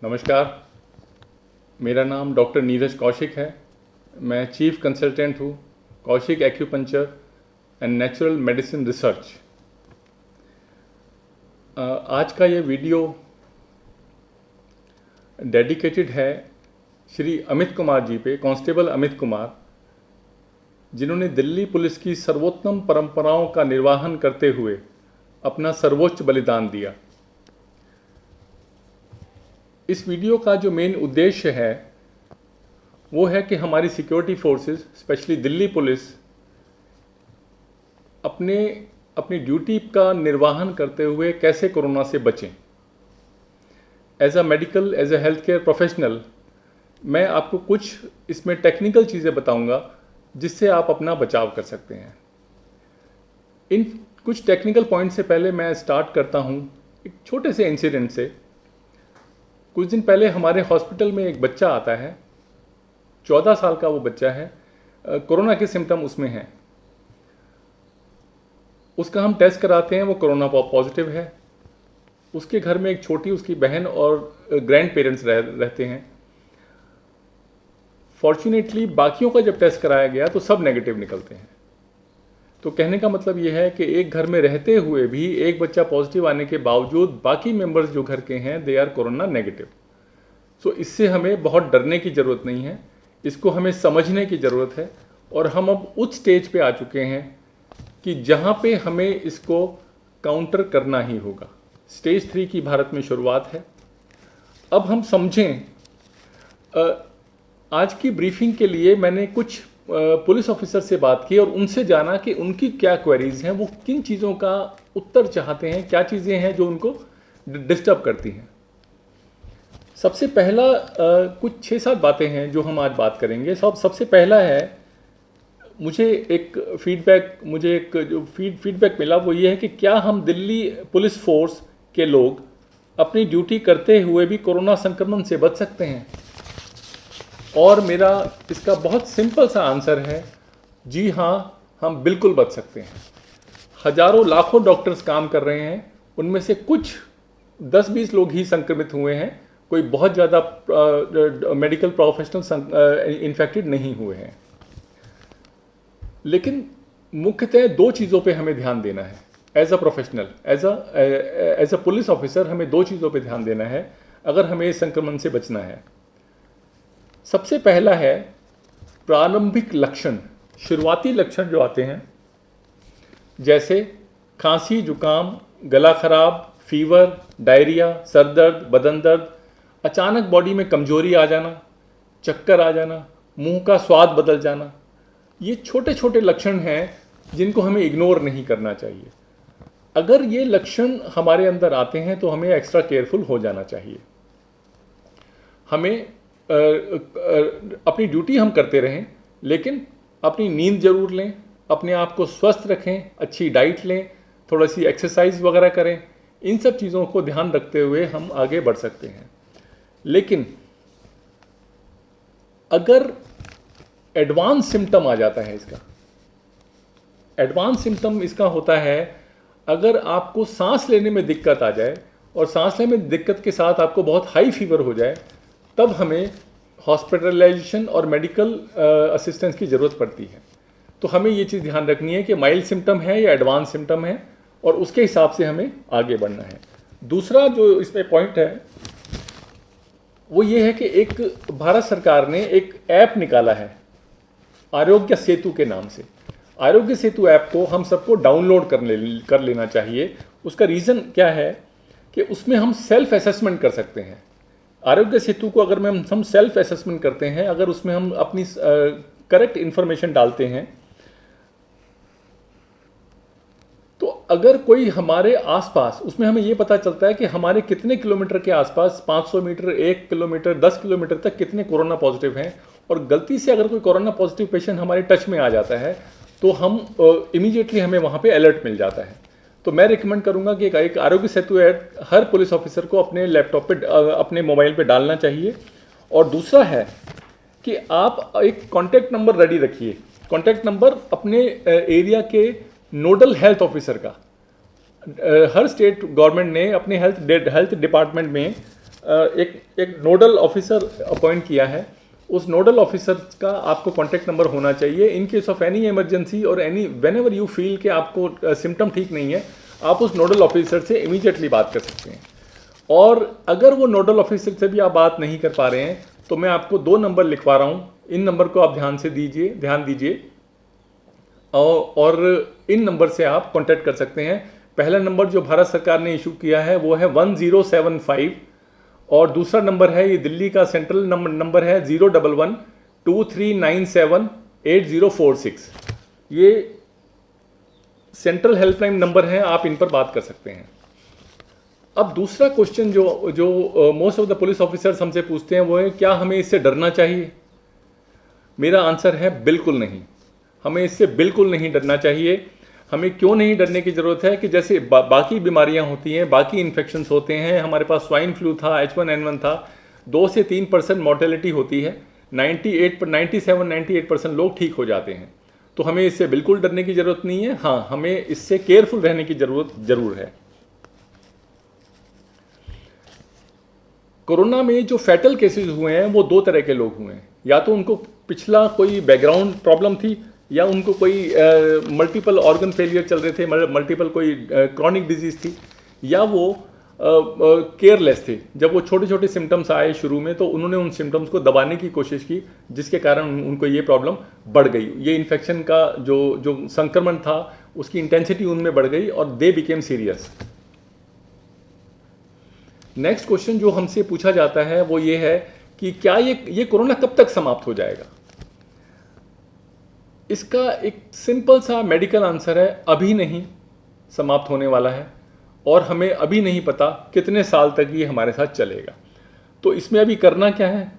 नमस्कार। मेरा नाम डॉक्टर नीरज कौशिक है। मैं चीफ कंसल्टेंट हूँ Kaushik acupuncture and natural medicine research. आज का ये वीडियो डेडिकेटेड है श्री अमित कुमार जी पे, कांस्टेबल अमित कुमार, जिन्होंने दिल्ली पुलिस की सर्वोत्तम परंपराओं का निर्वहन करते हुए अपना सर्वोच्च बलिदान दिया। इस वीडियो का जो मेन उद्देश्य है वो है कि हमारी security forces, specially Delhi police, अपनी ड्यूटी का निर्वहन करते हुए कैसे कोरोना से बचें। As a health care professional मैं आपको कुछ इसमें टेक्निकल चीज़ें बताऊंगा जिससे आप अपना बचाव कर सकते हैं। इन कुछ टेक्निकल पॉइंट से पहले मैं स्टार्ट करता हूं एक छोटे से इंसिडेंट से। कुछ दिन पहले हमारे हॉस्पिटल में एक बच्चा आता है, 14 साल का वो बच्चा है। कोरोना के सिम्टम उसमें हैं। उसका हम टेस्ट कराते हैं, वो कोरोना पॉजिटिव है। उसके घर में एक छोटी उसकी बहन और ग्रैंड पेरेंट्स रहते हैं। फॉर्चुनेटली बाकियों का जब टेस्ट कराया गया तो सब नेगेटिव निकलते हैं। तो कहने का मतलब ये है कि एक घर में रहते हुए भी एक बच्चा पॉजिटिव आने के बावजूद बाकी मेंबर्स जो घर के हैं दे आर कोरोना नेगेटिव। सो इससे हमें बहुत डरने की ज़रूरत नहीं है, इसको हमें समझने की ज़रूरत है। और हम अब उस स्टेज पे आ चुके हैं कि जहाँ पे हमें इसको काउंटर करना ही होगा। स्टेज 3 की भारत में शुरुआत है। अब हम समझें, आज की ब्रीफिंग के लिए मैंने कुछ पुलिस ऑफिसर से बात की और उनसे जाना कि उनकी क्या क्वेरीज हैं, वो किन चीज़ों का उत्तर चाहते हैं, क्या चीज़ें हैं जो उनको डिस्टर्ब करती हैं। सबसे पहला कुछ 6-7 बातें हैं जो हम आज बात करेंगे। सबसे पहला है, मुझे एक फीडबैक मिला, वो ये है कि क्या हम दिल्ली पुलिस फोर्स के लोग अपनी ड्यूटी करते हुए भी कोरोना संक्रमण से बच सकते हैं। और मेरा इसका बहुत सिंपल सा आंसर है, जी हाँ, हम बिल्कुल बच सकते हैं। हजारों लाखों डॉक्टर्स काम कर रहे हैं, उनमें से कुछ 10-20 लोग ही संक्रमित हुए हैं, कोई बहुत ज़्यादा मेडिकल प्रोफेशनल इन्फेक्टेड नहीं हुए हैं। लेकिन मुख्यतः 2 चीज़ों पे हमें ध्यान देना है। As a professional, as a police officer हमें 2 चीज़ों पे ध्यान देना है अगर हमें इस संक्रमण से बचना है। सबसे पहला है प्रारंभिक लक्षण, शुरुआती लक्षण जो आते हैं, जैसे खांसी, जुकाम, गला खराब, फीवर, डायरिया, सर दर्द, बदन दर्द, अचानक बॉडी में कमजोरी आ जाना, चक्कर आ जाना, मुंह का स्वाद बदल जाना। ये छोटे छोटे लक्षण हैं जिनको हमें इग्नोर नहीं करना चाहिए। अगर ये लक्षण हमारे अंदर आते हैं तो हमें एक्स्ट्रा केयरफुल हो जाना चाहिए। हमें अपनी ड्यूटी हम करते रहें, लेकिन अपनी नींद जरूर लें, अपने आप को स्वस्थ रखें, अच्छी डाइट लें, थोड़ा सी एक्सरसाइज वगैरह करें। इन सब चीज़ों को ध्यान रखते हुए हम आगे बढ़ सकते हैं। लेकिन अगर एडवांस सिम्टम आ जाता है, एडवांस सिम्टम इसका होता है अगर आपको सांस लेने में दिक्कत आ जाए और सांस लेने में दिक्कत के साथ आपको बहुत हाई फीवर हो जाए, तब हमें हॉस्पिटलाइजेशन और मेडिकल असिस्टेंस की ज़रूरत पड़ती है। तो हमें ये चीज़ ध्यान रखनी है कि माइल्ड सिम्टम है या एडवांस सिम्टम है, और उसके हिसाब से हमें आगे बढ़ना है। दूसरा जो इसमें पॉइंट है वो ये है कि एक भारत सरकार ने एक ऐप निकाला है आरोग्य सेतु के नाम से। आरोग्य सेतु ऐप को हम सबको डाउनलोड कर लेना चाहिए। उसका रीज़न क्या है कि उसमें हम सेल्फ असेसमेंट कर सकते हैं। आरोग्य सेतु को अगर हम सेल्फ असेसमेंट करते हैं, अगर उसमें हम अपनी करेक्ट इन्फॉर्मेशन डालते हैं, तो अगर कोई हमारे आसपास, उसमें हमें ये पता चलता है कि हमारे कितने किलोमीटर के आसपास, 500 मीटर, 1 किलोमीटर, 10 किलोमीटर तक कितने कोरोना पॉजिटिव हैं। और गलती से अगर कोई कोरोना पॉजिटिव पेशेंट हमारे टच में आ जाता है तो हम इमीडिएटली हमें वहाँ पे अलर्ट मिल जाता है। तो मैं रिकमेंड करूंगा कि एक आरोग्य सेतु ऐप हर पुलिस ऑफिसर को अपने लैपटॉप पे, अपने मोबाइल पे डालना चाहिए। और दूसरा है कि आप एक कॉन्टैक्ट नंबर रेडी रखिए। कॉन्टैक्ट नंबर अपने एरिया के नोडल हेल्थ ऑफिसर का। हर स्टेट गवर्नमेंट ने अपने हेल्थ डिपार्टमेंट में एक नोडल ऑफिसर अपॉइंट किया है। उस नोडल ऑफिसर का आपको कॉन्टैक्ट नंबर होना चाहिए। In case of any emergency और any whenever you feel कि आपको सिम्टम ठीक नहीं है, आप उस नोडल ऑफिसर से इमीडिएटली बात कर सकते हैं। और अगर वो नोडल ऑफिसर से भी आप बात नहीं कर पा रहे हैं तो मैं आपको 2 नंबर लिखवा रहा हूँ। इन नंबर को आप ध्यान दीजिए और इन नंबर से आप कॉन्टैक्ट कर सकते हैं। पहला नंबर जो भारत सरकार ने इशू किया है वो है 1075 और दूसरा नंबर है, ये दिल्ली का सेंट्रल नंबर है 011-2397-8046। ये सेंट्रल हेल्पलाइन नंबर है, आप इन पर बात कर सकते हैं। अब दूसरा क्वेश्चन जो most of the police officers हमसे पूछते हैं वो है, क्या हमें इससे डरना चाहिए? मेरा आंसर है बिल्कुल नहीं। हमें इससे बिल्कुल नहीं डरना चाहिए। हमें क्यों नहीं डरने की ज़रूरत है कि जैसे बाकी बीमारियां होती हैं, बाकी इन्फेक्शंस होते हैं, हमारे पास स्वाइन फ्लू था, H1N1 था, 2 से 3% मॉर्टेलिटी होती है, 97-98% लोग ठीक हो जाते हैं। तो हमें इससे बिल्कुल डरने की ज़रूरत नहीं है। हाँ, हमें इससे केयरफुल रहने की ज़रूरत ज़रूर है। कोरोना में जो फैटल केसेस हुए हैं वो 2 तरह के लोग हुए हैं। या तो उनको पिछला कोई बैकग्राउंड प्रॉब्लम थी, या उनको कोई मल्टीपल ऑर्गन फेलियर चल रहे थे, मल्टीपल कोई क्रॉनिक डिजीज़ थी, या वो केयरलेस थे। जब वो छोटे छोटे सिम्टम्स आए शुरू में तो उन्होंने उन सिम्टम्स को दबाने की कोशिश की, जिसके कारण उनको ये प्रॉब्लम बढ़ गई। ये इन्फेक्शन का जो संक्रमण था उसकी इंटेंसिटी उनमें बढ़ गई और they became serious. Next question जो हमसे पूछा जाता है वो ये है कि क्या ये कोरोना कब तक समाप्त हो जाएगा? इसका एक सिंपल सा मेडिकल आंसर है, अभी नहीं समाप्त होने वाला है और हमें अभी नहीं पता कितने साल तक ये हमारे साथ चलेगा। तो इसमें अभी करना क्या है?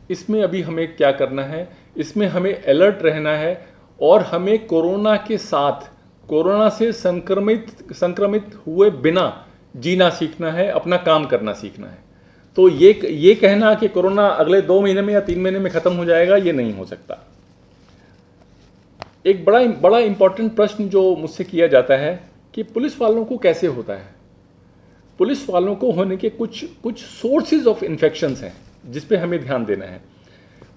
इसमें अभी हमें क्या करना है? इसमें हमें अलर्ट रहना है और हमें कोरोना के साथ, कोरोना से संक्रमित हुए बिना जीना सीखना है, अपना काम करना सीखना है। तो ये कहना कि कोरोना अगले 2 महीने में या 3 महीने में ख़त्म हो जाएगा, ये नहीं हो सकता। एक बड़ा इंपॉर्टेंट प्रश्न जो मुझसे किया जाता है कि पुलिस वालों को कैसे होता है। पुलिस वालों को होने के कुछ सोर्सेज ऑफ इन्फेक्शंस हैं जिस पे हमें ध्यान देना है।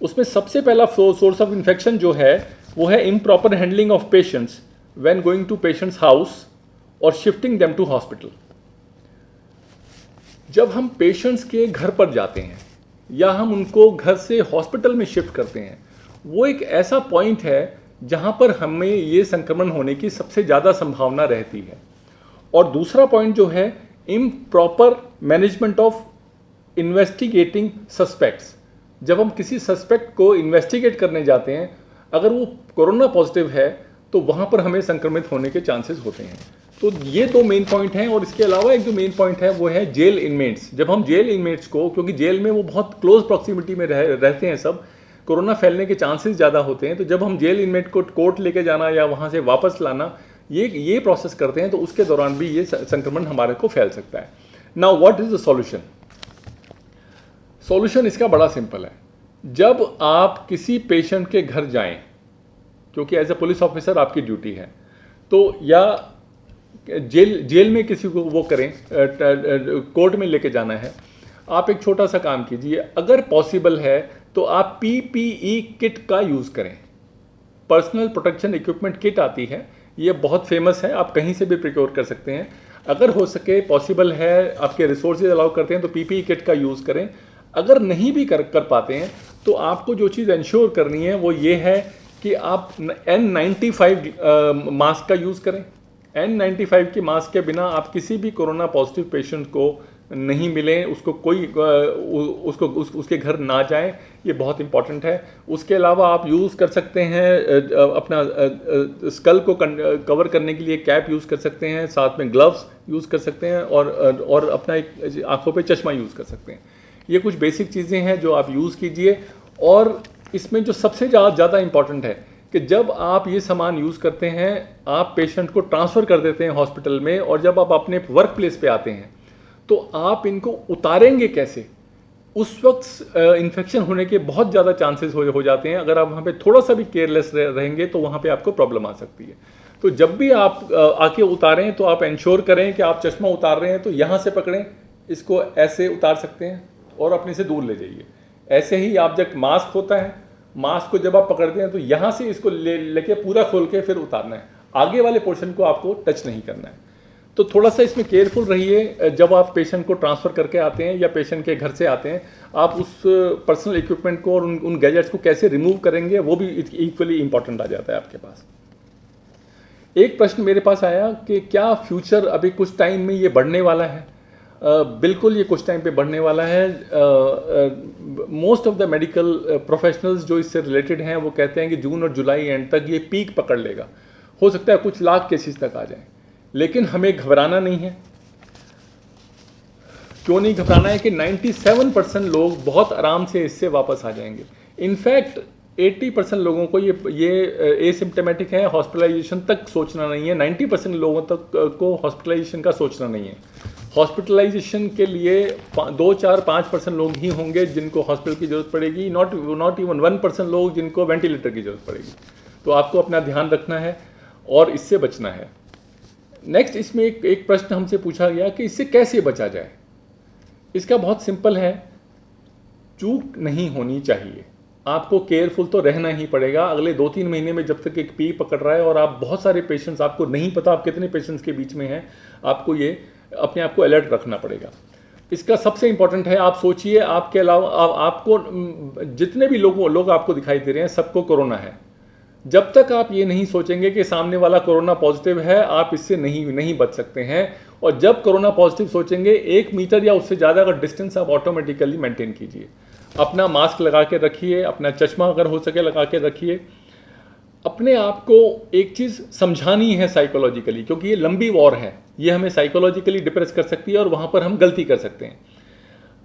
उसमें सबसे पहला सोर्स ऑफ इन्फेक्शन जो है वो है improper handling of patients when going to patients house और शिफ्टिंग देम टू हॉस्पिटल। जब हम पेशेंट्स के घर पर जाते हैं या हम उनको घर से हॉस्पिटल में शिफ्ट करते हैं, वो एक ऐसा पॉइंट है जहां पर हमें ये संक्रमण होने की सबसे ज़्यादा संभावना रहती है। और दूसरा पॉइंट जो है improper management of investigating suspects. जब हम किसी सस्पेक्ट को इन्वेस्टिगेट करने जाते हैं, अगर वो कोरोना पॉजिटिव है तो वहाँ पर हमें संक्रमित होने के चांसेस होते हैं। तो ये 2 मेन पॉइंट हैं। और इसके अलावा एक जो मेन पॉइंट है वो है जेल इनमेट्स। जब हम जेल इनमेट्स को, क्योंकि जेल में वो बहुत क्लोज प्रॉक्सिमिटी में रहते हैं सब, कोरोना फैलने के चांसेस ज़्यादा होते हैं। तो जब हम जेल इनमेट को कोर्ट लेके जाना या वहाँ से वापस लाना ये प्रोसेस करते हैं तो उसके दौरान भी ये संक्रमण हमारे को फैल सकता है। Now what is the solution? Solution इसका बड़ा सिंपल है। जब आप किसी पेशेंट के घर जाएं, क्योंकि एज ए पुलिस ऑफिसर आपकी ड्यूटी है, तो या जेल में किसी को वो करें, कोर्ट में लेके जाना है, आप एक छोटा सा काम कीजिए। अगर पॉसिबल है तो आप PPE किट का यूज़ करें। पर्सनल प्रोटेक्शन इक्विपमेंट किट आती है, ये बहुत फेमस है, आप कहीं से भी प्रिक्योर कर सकते हैं। अगर हो सके, पॉसिबल है, आपके रिसोर्सेज अलाउ करते हैं तो PPE किट का यूज़ करें। अगर नहीं भी कर पाते हैं तो आपको जो चीज़ इंश्योर करनी है वो ये है कि आप N95 मास्क का यूज़ करें। N95 के मास्क के बिना आप किसी भी कोरोना पॉजिटिव पेशेंट को नहीं मिलें, उसके घर ना जाएं, ये बहुत इंपॉर्टेंट है। उसके अलावा आप यूज़ कर सकते हैं अपना स्कल को कवर करने के लिए कैप यूज़ कर सकते हैं, साथ में ग्लव्स यूज़ कर सकते हैं और अपना एक आंखों पे चश्मा यूज़ कर सकते हैं। ये कुछ बेसिक चीज़ें हैं जो आप यूज़ कीजिए। और इसमें जो सबसे ज़्यादा इंपॉर्टेंट है कि जब आप ये सामान यूज़ करते हैं, आप पेशेंट को ट्रांसफ़र कर देते हैं हॉस्पिटल में, और जब आप अपने वर्क प्लेस पे आते हैं तो आप इनको उतारेंगे कैसे? उस वक्त इन्फेक्शन होने के बहुत ज़्यादा चांसेस हो जाते हैं। अगर आप वहाँ पे थोड़ा सा भी केयरलेस रहेंगे तो वहाँ पे आपको प्रॉब्लम आ सकती है। तो जब भी आप आके उतारें तो आप इंश्योर करें कि आप चश्मा उतार रहे हैं तो यहाँ से पकड़ें, इसको ऐसे उतार सकते हैं और अपने से दूर ले जाइए। ऐसे ही आप जब मास्क होता है, मास्क को जब आप पकड़ते हैं तो यहाँ से इसको लेके पूरा खोल के फिर उतारना है, आगे वाले पोर्शन को आपको टच नहीं करना है। तो थोड़ा सा इसमें केयरफुल रहिए। जब आप पेशेंट को ट्रांसफ़र करके आते हैं या पेशेंट के घर से आते हैं, आप उस पर्सनल इक्विपमेंट को और उन गैजेट्स को कैसे रिमूव करेंगे वो भी इक्वली इंपॉर्टेंट आ जाता है आपके पास। एक प्रश्न मेरे पास आया कि क्या फ्यूचर अभी कुछ टाइम में ये बढ़ने वाला है? बिल्कुल ये कुछ टाइम पे बढ़ने वाला है। Most of the medical professionals जो इससे रिलेटेड हैं वो कहते हैं कि जून और जुलाई एंड तक ये पीक पकड़ लेगा। हो सकता है कुछ लाख केसेस तक आ जाए, लेकिन हमें घबराना नहीं है। क्यों नहीं घबराना है कि 97% लोग बहुत आराम से इससे वापस आ जाएंगे। इनफैक्ट 80% लोगों को ये एसिम्प्टोमेटिक है, हॉस्पिटलाइजेशन तक सोचना नहीं है। 90% लोगों तक को हॉस्पिटलाइजेशन का सोचना नहीं है। हॉस्पिटलाइजेशन के लिए 2-4-5% लोग ही होंगे जिनको हॉस्पिटल की ज़रूरत पड़ेगी, नॉट इवन 1% लोग जिनको वेंटिलेटर की ज़रूरत पड़ेगी। तो आपको अपना ध्यान रखना है और इससे बचना है। नेक्स्ट, इसमें एक प्रश्न हमसे पूछा गया कि इससे कैसे बचा जाए। इसका बहुत सिंपल है, चूक नहीं होनी चाहिए। आपको केयरफुल तो रहना ही पड़ेगा। अगले 2-3 महीने में जब तक एक पीक पकड़ रहा है और आप बहुत सारे पेशेंट्स, आपको नहीं पता आप कितने पेशेंट्स के बीच में हैं, आपको ये अपने आप को अलर्ट रखना पड़ेगा। इसका सबसे इंपॉर्टेंट है, आप सोचिए आपके अलावा आपको जितने भी लोग आपको दिखाई दे रहे हैं सबको कोरोना है। जब तक आप ये नहीं सोचेंगे कि सामने वाला कोरोना पॉजिटिव है, आप इससे नहीं बच सकते हैं। और जब कोरोना पॉजिटिव सोचेंगे, 1 मीटर या उससे ज़्यादा का डिस्टेंस आप ऑटोमेटिकली मेंटेन कीजिए। अपना मास्क लगा के रखिए, अपना चश्मा अगर हो सके लगा के रखिए। अपने आप को एक चीज़ समझानी है साइकोलॉजिकली, क्योंकि ये लंबी वॉर है, ये हमें साइकोलॉजिकली डिप्रेस कर सकती है और वहाँ पर हम गलती कर सकते हैं।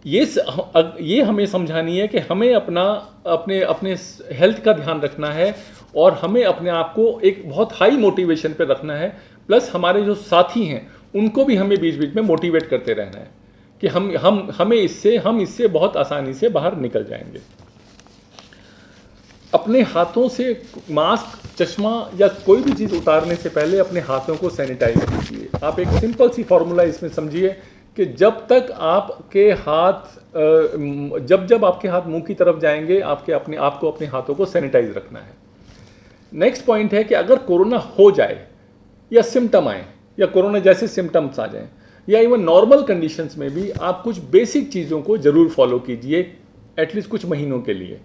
ये हमें समझानी है कि हमें अपने हेल्थ का ध्यान रखना है और हमें अपने आप को एक बहुत हाई मोटिवेशन पे रखना है। प्लस हमारे जो साथी हैं उनको भी हमें बीच बीच में मोटिवेट करते रहना है कि हम इससे बहुत आसानी से बाहर निकल जाएंगे। अपने हाथों से मास्क, चश्मा या कोई भी चीज़ उतारने से पहले अपने हाथों को सैनिटाइज कीजिए। आप एक सिंपल सी फॉर्मूला इसमें समझिए कि जब तक आपके हाथ जब आपके हाथ मुंह की तरफ जाएंगे, आपको अपने हाथों को सैनिटाइज रखना है। नेक्स्ट पॉइंट है कि अगर कोरोना हो जाए या सिम्टम आए या कोरोना जैसे सिम्टम्स आ जाएं या इवन नॉर्मल कंडीशंस में भी आप कुछ बेसिक चीज़ों को ज़रूर फॉलो कीजिए, एटलीस्ट कुछ महीनों के लिए।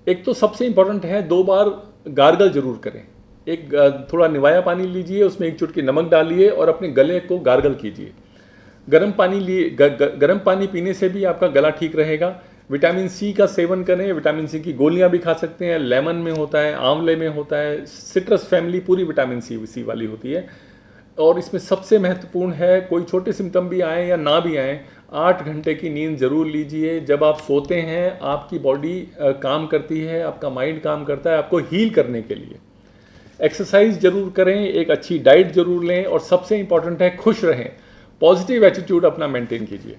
एक तो सबसे इंपॉर्टेंट है, 2 बार गार्गल जरूर करें। एक थोड़ा निवाया पानी लीजिए, उसमें 1 चुटकी नमक डालिए और अपने गले को गार्गल कीजिए। गर्म पानी पीने से भी आपका गला ठीक रहेगा। विटामिन सी का सेवन करें, विटामिन सी की गोलियां भी खा सकते हैं, लेमन में होता है, आंवले में होता है, सिट्रस फैमिली पूरी विटामिन सी वाली होती है। और इसमें सबसे महत्वपूर्ण है, कोई छोटे सिम्टम भी आए या ना भी आए, 8 घंटे की नींद ज़रूर लीजिए। जब आप सोते हैं आपकी बॉडी काम करती है, आपका माइंड काम करता है आपको हील करने के लिए। एक्सरसाइज ज़रूर करें, एक अच्छी डाइट ज़रूर लें और सबसे इंपॉर्टेंट है खुश रहें, पॉजिटिव एटीट्यूड अपना मेंटेन कीजिए।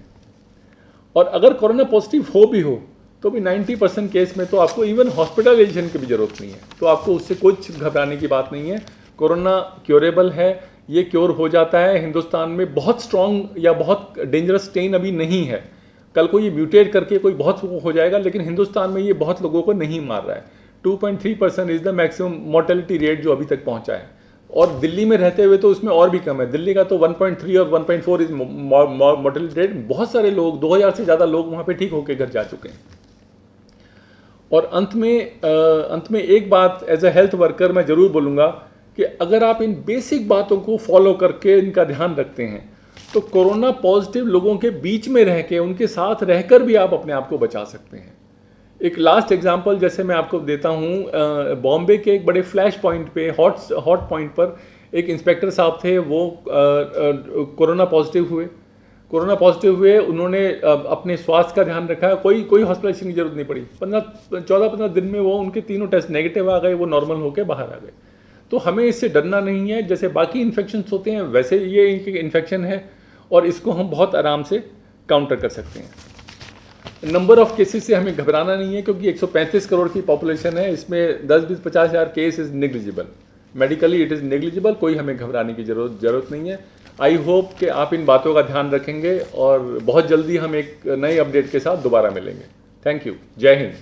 और अगर कोरोना पॉजिटिव हो भी हो तो भी 90% केस में तो आपको इवन हॉस्पिटलाइजेशन की भी ज़रूरत नहीं है, तो आपको उससे कुछ घबराने की बात नहीं है। कोरोना क्योरेबल है, ये क्योर हो जाता है। हिंदुस्तान में बहुत स्ट्रॉन्ग या बहुत डेंजरस स्ट्रेन अभी नहीं है, कल को ये म्यूटेट करके कोई बहुत हो जाएगा, लेकिन हिंदुस्तान में ये बहुत लोगों को नहीं मार रहा है। 2.3% is the maximum mortality rate जो अभी तक पहुंचा है, और दिल्ली में रहते हुए तो उसमें और भी कम है। दिल्ली का तो 1.3 और 1.4 इज मोर्टेलिटी रेट। बहुत सारे लोग, 2000 से ज़्यादा लोग वहाँ पे ठीक होकर घर जा चुके हैं। और अंत में एक बात एज अ हेल्थ वर्कर मैं ज़रूर बोलूँगा कि अगर आप इन बेसिक बातों को फॉलो करके इनका ध्यान रखते हैं तो कोरोना पॉजिटिव लोगों के बीच में रह के, उनके साथ रहकर भी आप अपने आप को बचा सकते हैं। एक लास्ट एग्जांपल जैसे मैं आपको देता हूँ, बॉम्बे के एक बड़े फ्लैश पॉइंट पे, हॉट पॉइंट पर एक इंस्पेक्टर साहब थे, वो कोरोना पॉजिटिव हुए। उन्होंने अपने स्वास्थ्य का ध्यान रखा, कोई हॉस्पिटलाइजेशन की जरूरत नहीं पड़ी। 14-15 दिन में वो उनके तीनों टेस्ट नेगेटिव आ गए, वो नॉर्मल होकर बाहर आ गए। तो हमें इससे डरना नहीं है, जैसे बाकी इन्फेक्शन होते हैं वैसे ये इन्फेक्शन है और इसको हम बहुत आराम से काउंटर कर सकते हैं। नंबर ऑफ केसेस से हमें घबराना नहीं है, क्योंकि 135 करोड़ की पॉपुलेशन है, इसमें 10-20-50 हज़ार case is negligible, medically it is negligible. कोई हमें घबराने की जरूरत नहीं है। आई होप कि आप इन बातों का ध्यान रखेंगे और बहुत जल्दी हम एक नए अपडेट के साथ दोबारा मिलेंगे। Thank you. जय हिंद।